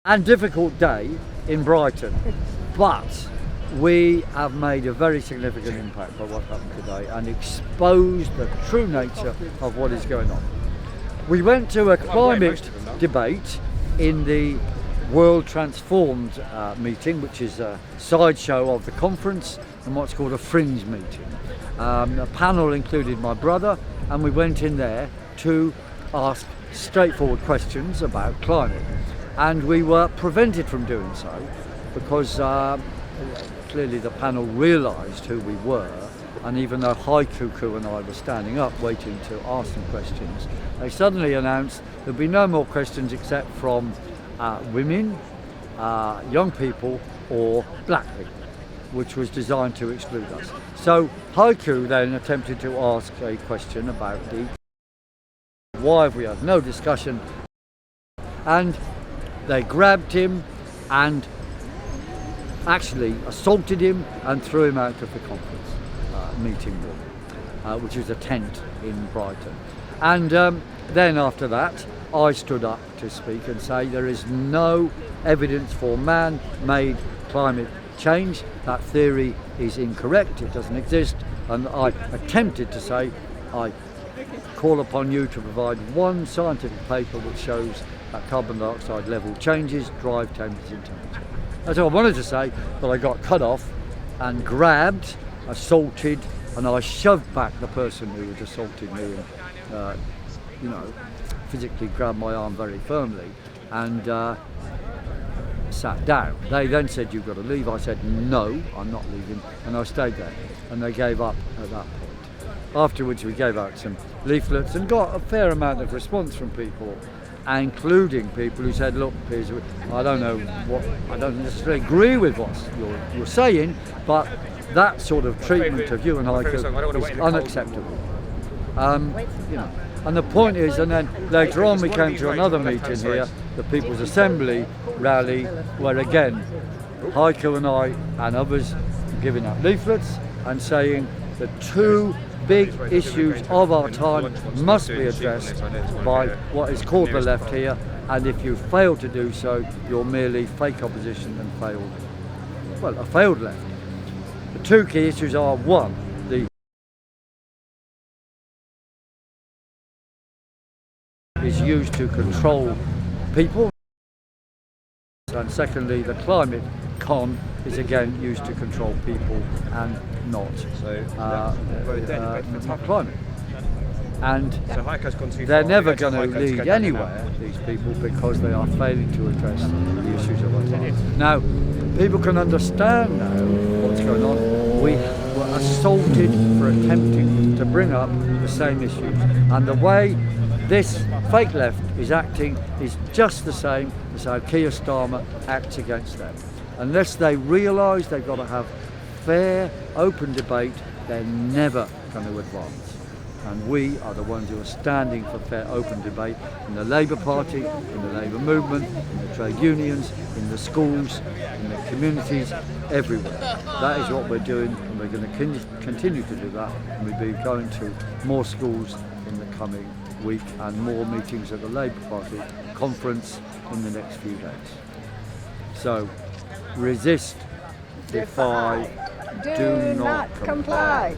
and difficult day in Brighton, but we have made a very significant impact by what happened today and exposed the true nature of what is going on. We went to a climate debate in the World Transformed meeting, which is a sideshow of the conference and what's called a fringe meeting. A panel included my brother, and we went in there to ask straightforward questions about climate. And we were prevented from doing so because clearly the panel realised who we were, and even though Heiko, Khoo and I were standing up waiting to ask them questions, they suddenly announced there'd be no more questions except from women, young people or black people, which was designed to exclude us. So Heiko then attempted to ask a question about why have we had no discussion, and they grabbed him and actually assaulted him and threw him out of the conference meeting room, which is a tent in Brighton. And then after that, I stood up to speak and say there is no evidence for man-made climate change. That theory is incorrect, it doesn't exist. And I attempted to say, I call upon you to provide one scientific paper which shows that carbon dioxide level changes drive changes in temperature. That's all I wanted to say, but I got cut off and grabbed, assaulted, and I shoved back the person who had assaulted me and, physically grabbed my arm very firmly and sat down. They then said, "You've got to leave." I said, "No, I'm not leaving," and I stayed there, and they gave up at that point. Afterwards, we gave out some leaflets and got a fair amount of response from people, including people who said, "Look, Piers, I don't necessarily agree with what you're saying, but that sort of treatment of you and Heiko is unacceptable." And the point is, and then later on we came to another meeting here, the People's Assembly rally, where again Heiko and I and others giving out leaflets and saying the two big issues of our time must be addressed by what is called the left here, and if you fail to do so, you're merely fake opposition and a failed left. The two key issues are: one, the is used to control people, and secondly, the climate con is again used to control people and not climate. And they're never going to lead anywhere, these people, because they are failing to address the issues of our time. Now, people can understand now what's going on. We were assaulted for attempting to bring up the same issues, and the way this fake left is acting is just the same as how Keir Starmer acts against them. Unless they realise they've got to have fair, open debate, they're never going to advance. And we are the ones who are standing for fair, open debate in the Labour Party, in the Labour movement, in the trade unions, in the schools, in the communities, everywhere. That is what we're doing, and we're going to continue to do that. And we'll be going to more schools in the coming week and more meetings at the Labour Party conference in the next few days. So, resist, defy, do not comply.